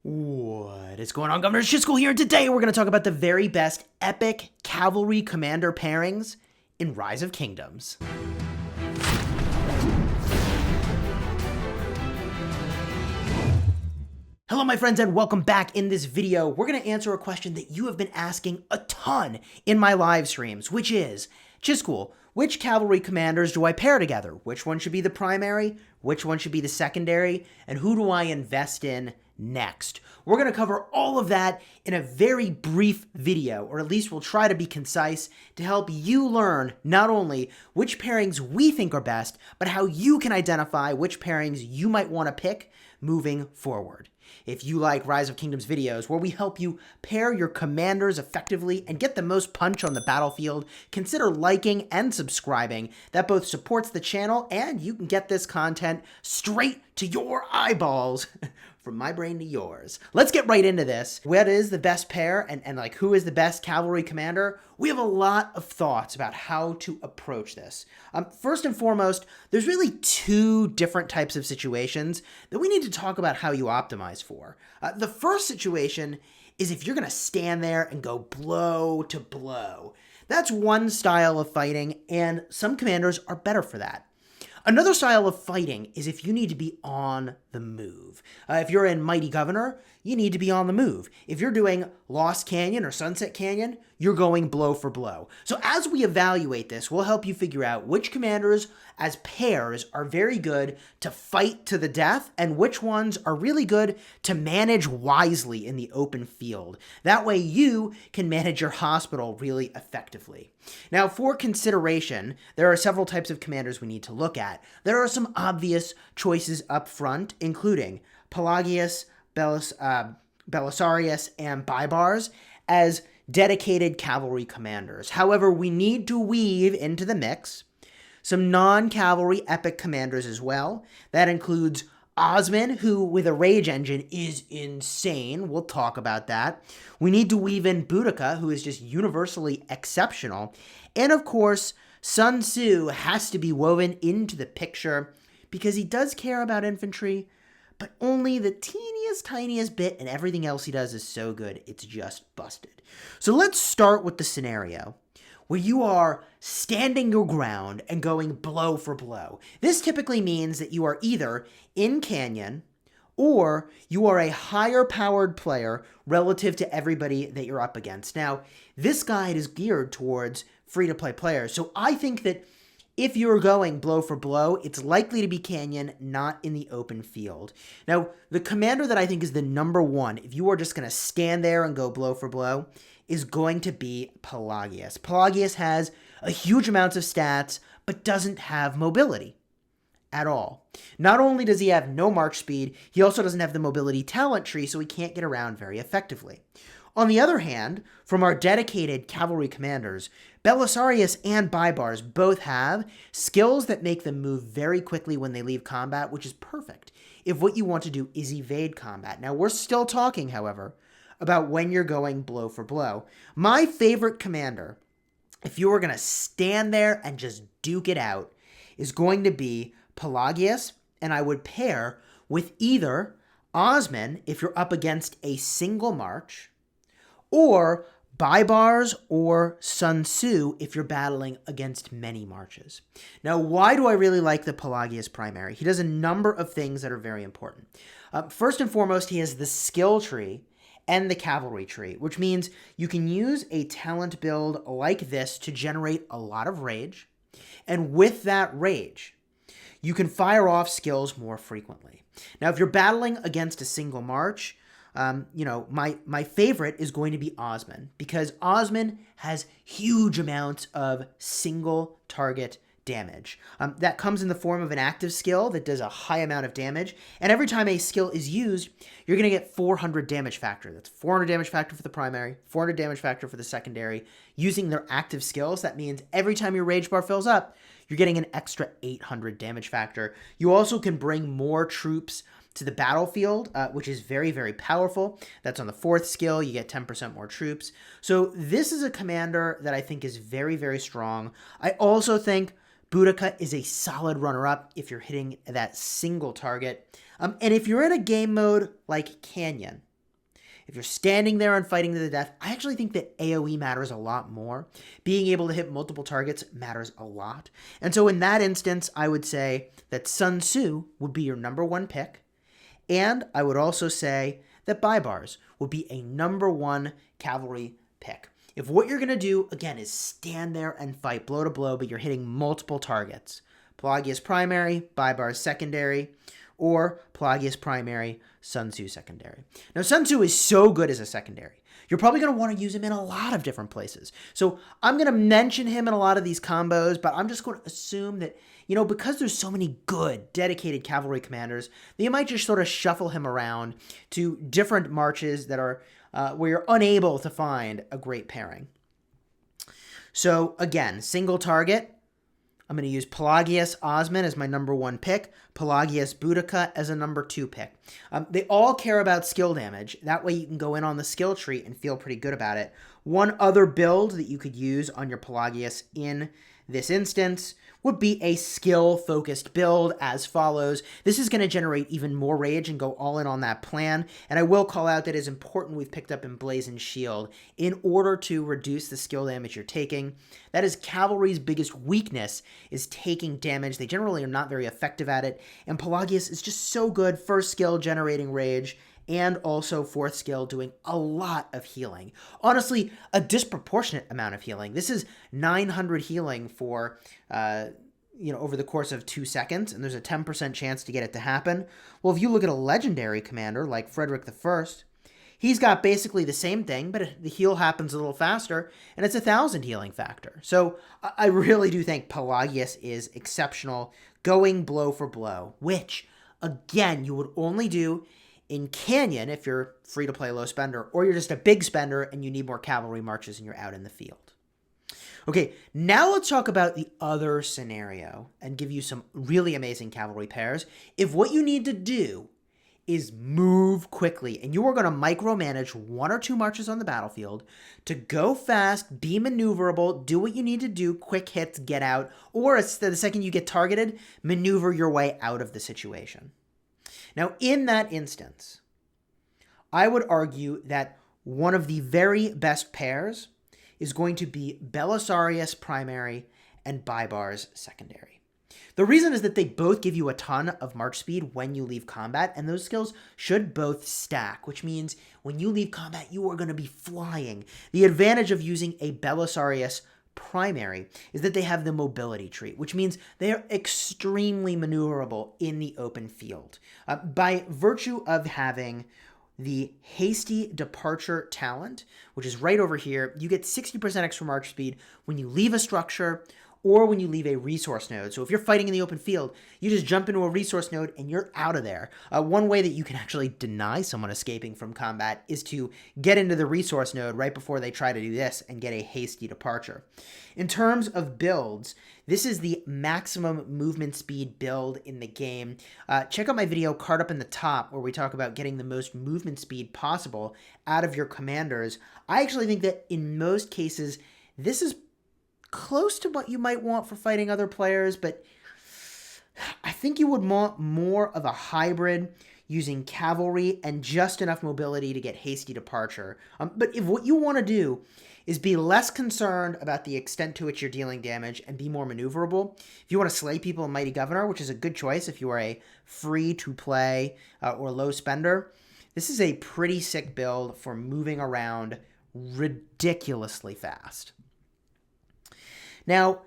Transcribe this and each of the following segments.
What is going on, Governor Chisgule here, and today we're going to talk about the very best epic cavalry commander pairings in Rise of Kingdoms. Hello my friends and welcome back. In this video, we're going to answer a question that you have been asking a ton in my live streams, which is, Chisgule, which cavalry commanders do I pair together? Which one should be the primary? Which one should be the secondary? And who do I invest in next? We're going to cover all of that in a very brief video, or at least we'll try to be concise to help you learn not only which pairings we think are best, but how you can identify which pairings you might want to pick moving forward. If you like Rise of Kingdoms videos where we help you pair your commanders effectively and get the most punch on the battlefield, consider liking and subscribing. That both supports the channel and you can get this content straight to your eyeballs from my brain to yours. Let's get right into this. What is the best pair and like who is the best cavalry commander? We have a lot of thoughts about how to approach this. First and foremost, there's really two different types of situations that we need to talk about how you optimize for. The first situation is if you're gonna stand there and go blow to blow. That's one style of fighting, and some commanders are better for that. Another style of fighting is if you need to be on the move. If you're in Mighty Governor, you need to be on the move. If you're doing Lost Canyon or Sunset Canyon, you're going blow for blow. So as we evaluate this, we'll help you figure out which commanders as pairs are very good to fight to the death and which ones are really good to manage wisely in the open field. That way you can manage your hospital really effectively. Now, for consideration, there are several types of commanders we need to look at. There are some obvious choices up front, including Pelagius, Belisarius, and Baibars as dedicated cavalry commanders. However, we need to weave into the mix some non-cavalry epic commanders as well. That includes Osman, who with a rage engine is insane. We'll talk about that. We need to weave in Boudica, who is just universally exceptional. And of course, Sun Tzu has to be woven into the picture because he does care about infantry, but only the tiniest bit, and everything else he does is so good, it's just busted. So let's start with the scenario where you are standing your ground and going blow for blow. This typically means that you are either in Canyon or you are a higher powered player relative to everybody that you're up against. Now, this guide is geared towards free-to-play players, so I think that if you're going blow for blow, it's likely to be Canyon, not in the open field. Now, the commander that I think is the number one, if you are just going to stand there and go blow for blow, is going to be Pelagius. Pelagius has a huge amounts of stats, but doesn't have mobility at all. Not only does he have no march speed, he also doesn't have the mobility talent tree, so he can't get around very effectively. On the other hand, from our dedicated cavalry commanders, Belisarius and Baibars both have skills that make them move very quickly when they leave combat, which is perfect if what you want to do is evade combat. Now, we're still talking, however, about when you're going blow for blow. My favorite commander, if you were going to stand there and just duke it out, is going to be Pelagius, and I would pair with either Osman if you're up against a single march, or Baibars or Sun Tzu if you're battling against many marches. Now, why do I really like the Pelagius primary? He does a number of things that are very important. First and foremost, he has the skill tree and the cavalry tree, which means you can use a talent build like this to generate a lot of rage, and with that rage, you can fire off skills more frequently. Now, if you're battling against a single march, my favorite is going to be Osman, because Osman has huge amounts of single target damage. That comes in the form of an active skill that does a high amount of damage, and every time a skill is used, you're going to get 400 damage factor. That's 400 damage factor for the primary, 400 damage factor for the secondary. Using their active skills, that means every time your rage bar fills up, you're getting an extra 800 damage factor. You also can bring more troops to the battlefield, which is very, very powerful. That's on the 4th skill. You get 10% more troops. So this is a commander that I think is very, very strong. I also think Boudica is a solid runner-up if you're hitting that single target. And if you're in a game mode like Canyon, if you're standing there and fighting to the death, I actually think that AoE matters a lot more. Being able to hit multiple targets matters a lot. And so in that instance, I would say that Sun Tzu would be your number one pick. And I would also say that Baibars would be a number one cavalry pick. If what you're going to do, again, is stand there and fight blow to blow, but you're hitting multiple targets, Pelagius primary, Baibars secondary, or Pelagius primary, Sun Tzu secondary. Now, Sun Tzu is so good as a secondary. You're probably going to want to use him in a lot of different places. So I'm going to mention him in a lot of these combos, but I'm just going to assume that, because there's so many good, dedicated cavalry commanders, that you might just sort of shuffle him around to different marches that are where you're unable to find a great pairing. So again, single target, I'm going to use Pelagius Osman as my number one pick, Pelagius Boudica as a number two pick. They all care about skill damage. That way you can go in on the skill tree and feel pretty good about it. One other build that you could use on your Pelagius in this instance would be a skill-focused build as follows. This is going to generate even more rage and go all in on that plan. And I will call out that it is important we've picked up Emblazoned Shield in order to reduce the skill damage you're taking. That is cavalry's biggest weakness, is taking damage. They generally are not very effective at it. And Pelagius is just so good, first skill generating rage, and also fourth skill doing a lot of healing. Honestly, a disproportionate amount of healing. This is 900 healing for, over the course of 2 seconds, and there's a 10% chance to get it to happen. Well, if you look at a legendary commander like Frederick I, he's got basically the same thing, but the heal happens a little faster, and it's 1,000 healing factor. So I really do think Pelagius is exceptional, going blow for blow, which, again, you would only do in Canyon if you're free to play low spender, or you're just a big spender and you need more cavalry marches and you're out in the field. Okay, now let's talk about the other scenario and give you some really amazing cavalry pairs. If what you need to do is move quickly and you are going to micromanage 1 or 2 marches on the battlefield to go fast, be maneuverable, do what you need to do, quick hits, get out, or the second you get targeted, maneuver your way out of the situation. Now, in that instance, I would argue that one of the very best pairs is going to be Belisarius primary and Baibars secondary. The reason is that they both give you a ton of march speed when you leave combat, and those skills should both stack, which means when you leave combat, you are going to be flying. The advantage of using a Belisarius primary is that they have the mobility trait, which means they are extremely maneuverable in the open field. By virtue of having the hasty departure talent, which is right over here, you get 60% extra march speed when you leave a structure or when you leave a resource node. So if you're fighting in the open field, you just jump into a resource node and you're out of there. One way that you can actually deny someone escaping from combat is to get into the resource node right before they try to do this and get a hasty departure. In terms of builds, this is the maximum movement speed build in the game. Check out my video card up in the top where we talk about getting the most movement speed possible out of your commanders. I actually think that in most cases, this is close to what you might want for fighting other players, but I think you would want more of a hybrid using cavalry and just enough mobility to get hasty departure. But if what you want to do is be less concerned about the extent to which you're dealing damage and be more maneuverable, if you want to slay people in Mighty Governor, which is a good choice if you are a free-to-play or low spender, this is a pretty sick build for moving around ridiculously fast. Now,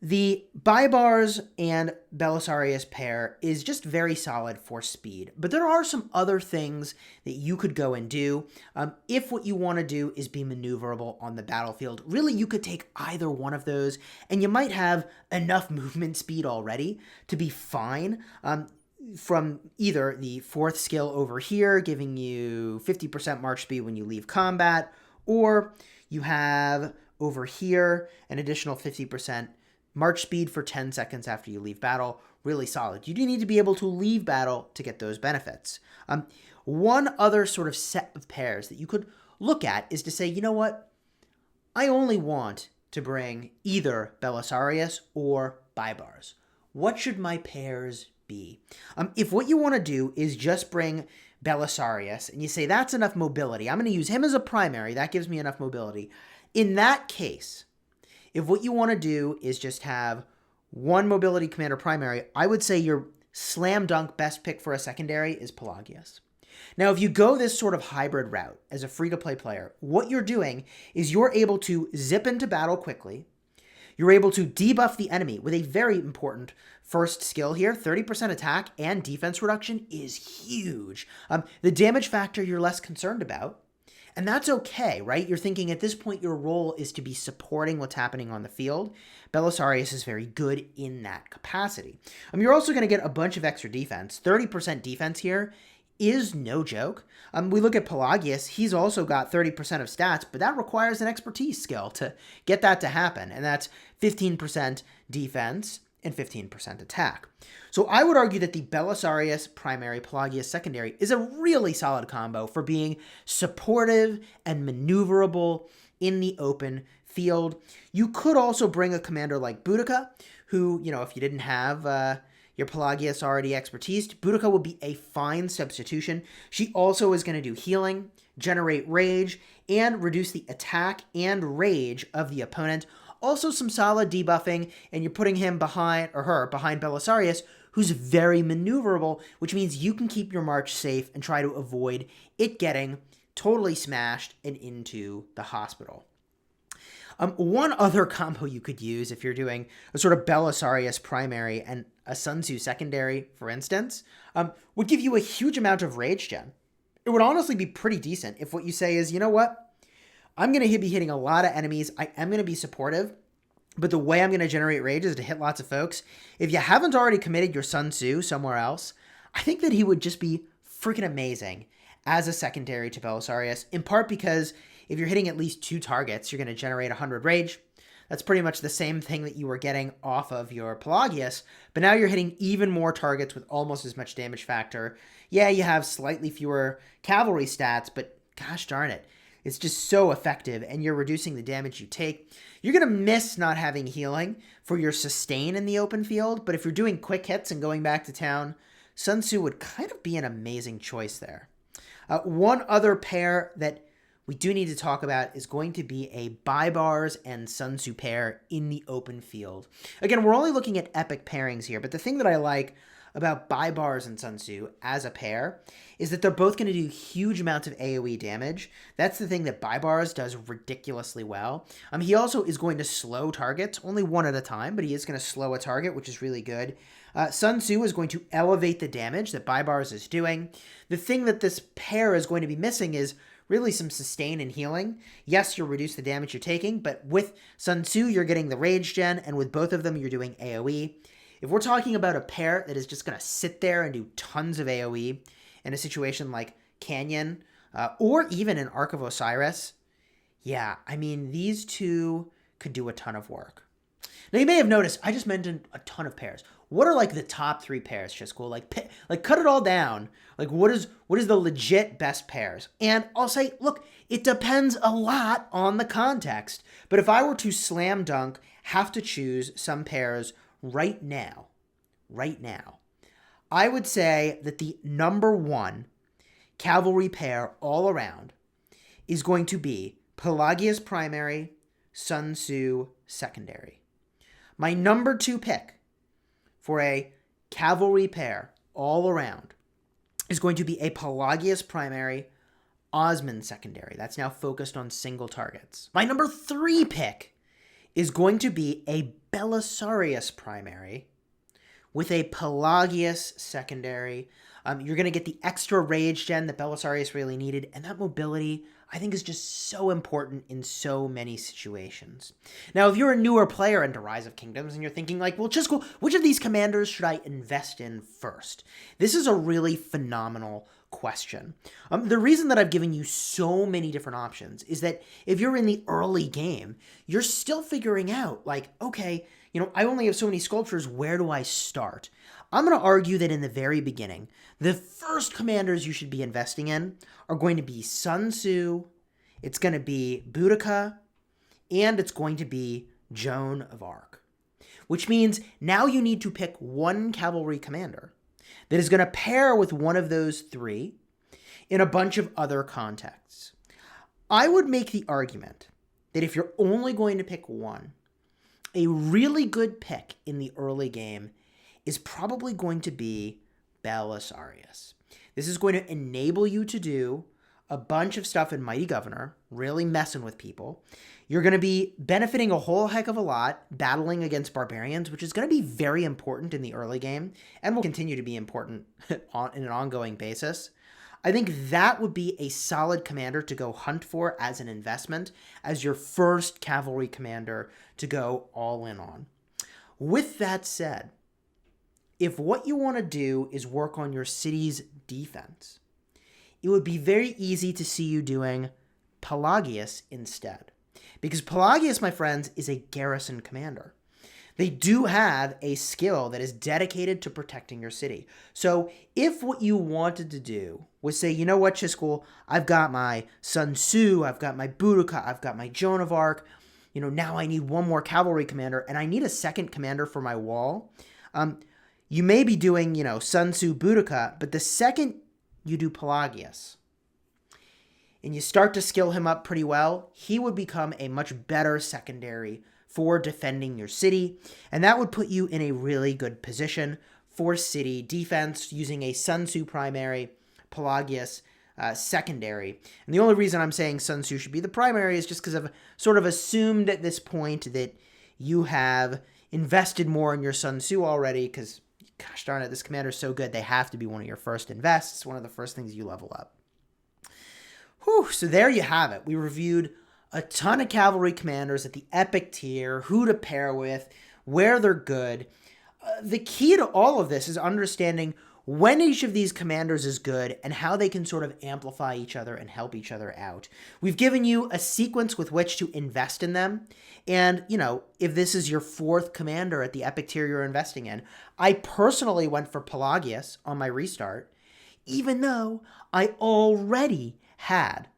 the Baibars and Belisarius pair is just very solid for speed, but there are some other things that you could go and do. If what you want to do is be maneuverable on the battlefield, really you could take either one of those, and you might have enough movement speed already to be fine. From either the fourth skill over here, giving you 50% march speed when you leave combat, or you have over here an additional 50% march speed for 10 seconds after you leave battle. Really solid. You do need to be able to leave battle to get those benefits. One other sort of set of pairs that you could look at is to say, you know what? I only want to bring either Belisarius or Baibars. What should my pairs be? If what you want to do is just bring Belisarius, and you say that's enough mobility. I'm going to use him as a primary. That gives me enough mobility. In that case, if what you want to do is just have one mobility commander primary, I would say your slam dunk best pick for a secondary is Pelagius. Now, if you go this sort of hybrid route as a free-to-play player, what you're doing is you're able to zip into battle quickly. You're able to debuff the enemy with a very important first skill here. 30% attack and defense reduction is huge. The damage factor you're less concerned about, and that's okay, right? You're thinking at this point your role is to be supporting what's happening on the field. Belisarius is very good in that capacity. You're also going to get a bunch of extra defense. 30% defense here is no joke. We look at Pelagius, he's also got 30% of stats, but that requires an expertise skill to get that to happen, and that's 15% defense and 15% attack. So I would argue that the Belisarius primary, Pelagius secondary is a really solid combo for being supportive and maneuverable in the open field. You could also bring a commander like Boudica, who, if you didn't have your Pelagius already expertise, Boudica would be a fine substitution. She also is going to do healing, generate rage, and reduce the attack and rage of the opponent. Also some solid debuffing, and you're putting him behind, or her, behind Belisarius, who's very maneuverable, which means you can keep your march safe and try to avoid it getting totally smashed and into the hospital. One other combo you could use if you're doing a sort of Belisarius primary and a Sun Tzu secondary, for instance, would give you a huge amount of rage gen. It would honestly be pretty decent if what you say is, you know what? I'm going to be hitting a lot of enemies. I am going to be supportive, but the way I'm going to generate rage is to hit lots of folks. If you haven't already committed your Sun Tzu somewhere else, I think that he would just be freaking amazing as a secondary to Belisarius, in part because if you're hitting at least 2 targets, you're going to generate 100 rage. That's pretty much the same thing that you were getting off of your Pelagius, but now you're hitting even more targets with almost as much damage factor. Yeah, you have slightly fewer cavalry stats, but gosh darn it, it's just so effective, and you're reducing the damage you take. You're going to miss not having healing for your sustain in the open field, but if you're doing quick hits and going back to town, Sun Tzu would kind of be an amazing choice there. One other pair that we do need to talk about is going to be a Baibars and Sun Tzu pair in the open field. Again, we're only looking at epic pairings here, but the thing that I like about Baibars and Sun Tzu as a pair is that they're both going to do huge amounts of AOE damage. That's the thing that Baibars does ridiculously well. He also is going to slow targets, only one at a time, but he is going to slow a target, which is really good. Sun Tzu is going to elevate the damage that Baibars is doing. The thing that this pair is going to be missing is really some sustain and healing. Yes, you'll reduce the damage you're taking, but with Sun Tzu, you're getting the rage gen, and with both of them, you're doing AoE. If we're talking about a pair that is just going to sit there and do tons of AoE in a situation like Canyon, or even in Ark of Osiris, yeah, I mean, these two could do a ton of work. Now, you may have noticed, I just mentioned a ton of pairs. What are, like, the top 3 pairs, Chisgule? Like, cut it all down. Like, what is the legit best pairs? And I'll say, look, it depends a lot on the context. But if I were to slam dunk, have to choose some pairs right now, I would say that the number 1 cavalry pair all around is going to be Pelagius primary, Sun Tzu secondary. My number 2 pick for a cavalry pair all around is going to be a Pelagius primary, Osman secondary. That's now focused on single targets. My number 3 pick is going to be a Belisarius primary with a Pelagius secondary. You're going to get the extra rage gen that Belisarius really needed, and that mobility, I think, is just so important in so many situations. Now, if you're a newer player into Rise of Kingdoms and you're thinking like, well, Chisgule, which of these commanders should I invest in first? This is a really phenomenal question. The reason that I've given you so many different options is that if you're in the early game, you're still figuring out like, okay, I only have so many sculptures, where do I start? I'm going to argue that in the very beginning, the first commanders you should be investing in are going to be Sun Tzu, it's going to be Boudica, and it's going to be Joan of Arc. Which means now you need to pick one cavalry commander that is going to pair with one of those 3 in a bunch of other contexts. I would make the argument that if you're only going to pick one, a really good pick in the early game is probably going to be Belisarius. This is going to enable you to do a bunch of stuff in Mighty Governor, really messing with people. You're going to be benefiting a whole heck of a lot battling against barbarians, which is going to be very important in the early game and will continue to be important on an ongoing basis. I think that would be a solid commander to go hunt for as an investment, as your first cavalry commander to go all in on. With that said, if what you want to do is work on your city's defense, it would be very easy to see you doing Pelagius instead. Because Pelagius, my friends, is a garrison commander. They do have a skill that is dedicated to protecting your city. So if what you wanted to do was say, you know what, Chisgule, I've got my Sun Tzu, I've got my Boudica, I've got my Joan of Arc, now I need one more cavalry commander, and I need a second commander for my wall. You may be doing, Sun Tzu, Boudica, but the second you do Pelagius, and you start to skill him up pretty well, he would become a much better secondary for defending your city, and that would put you in a really good position for city defense using a Sun Tzu primary, Pelagius secondary. And the only reason I'm saying Sun Tzu should be the primary is just because I've sort of assumed at this point that you have invested more in your Sun Tzu already, because gosh darn it, this commander is so good, they have to be one of your first invests, one of the first things you level up. Whew, so there you have it. We reviewed a ton of cavalry commanders at the epic tier, who to pair with, where they're good. The key to all of this is understanding when each of these commanders is good and how they can sort of amplify each other and help each other out. We've given you a sequence with which to invest in them. And, if this is your fourth commander at the epic tier you're investing in, I personally went for Pelagius on my restart, even though I already had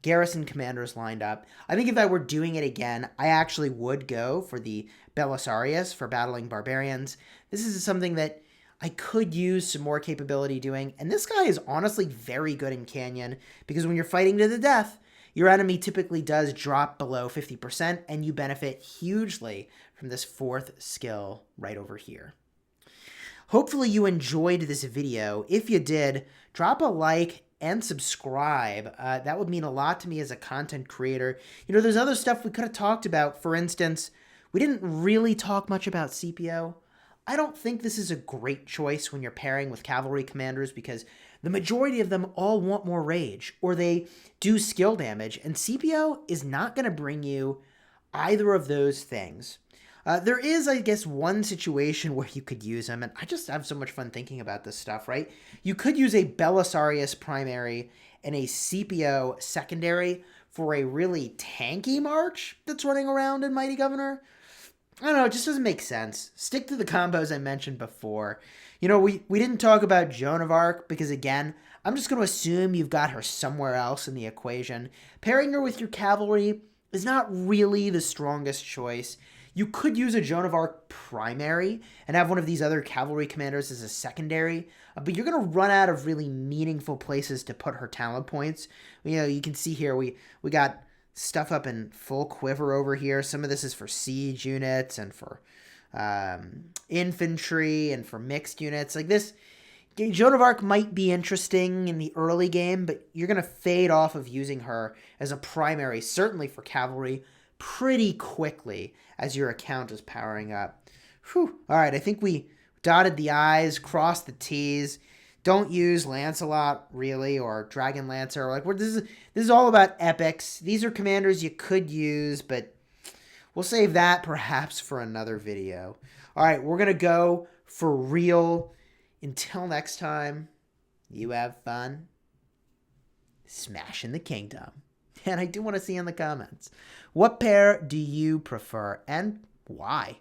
garrison commanders lined up. I think if I were doing it again, I actually would go for the Belisarius for battling barbarians. This is something that I could use some more capability doing, and this guy is honestly very good in Canyon, because when you're fighting to the death, your enemy typically does drop below 50%, and you benefit hugely from this fourth skill right over here. Hopefully you enjoyed this video. If you did, drop a like and subscribe. That would mean a lot to me as a content creator. There's other stuff we could have talked about. For instance, we didn't really talk much about CPO. I don't think this is a great choice when you're pairing with cavalry commanders, because the majority of them all want more rage, or they do skill damage, and CPO is not going to bring you either of those things. There is, I guess, one situation where you could use them, and I just have so much fun thinking about this stuff, right? You could use a Belisarius primary and a CPO secondary for a really tanky march that's running around in Mighty Governor. I don't know, it just doesn't make sense. Stick to the combos I mentioned before. We didn't talk about Joan of Arc because, again, I'm just going to assume you've got her somewhere else in the equation. Pairing her with your cavalry is not really the strongest choice. You could use a Joan of Arc primary and have one of these other cavalry commanders as a secondary, but you're going to run out of really meaningful places to put her talent points. You can see here we got stuff up in full quiver over here. Some of this is for siege units and for infantry and for mixed units. Like this, Joan of Arc might be interesting in the early game, but you're going to fade off of using her as a primary, certainly for cavalry, pretty quickly as your account is powering up. Whew. All right, I think we dotted the I's, crossed the T's. Don't use Lancelot, really, or Dragon Lancer. This is all about epics. These are commanders you could use, but we'll save that perhaps for another video. All right, we're going to go for real. Until next time, you have fun smashing the kingdom. And I do want to see in the comments, what pair do you prefer and why?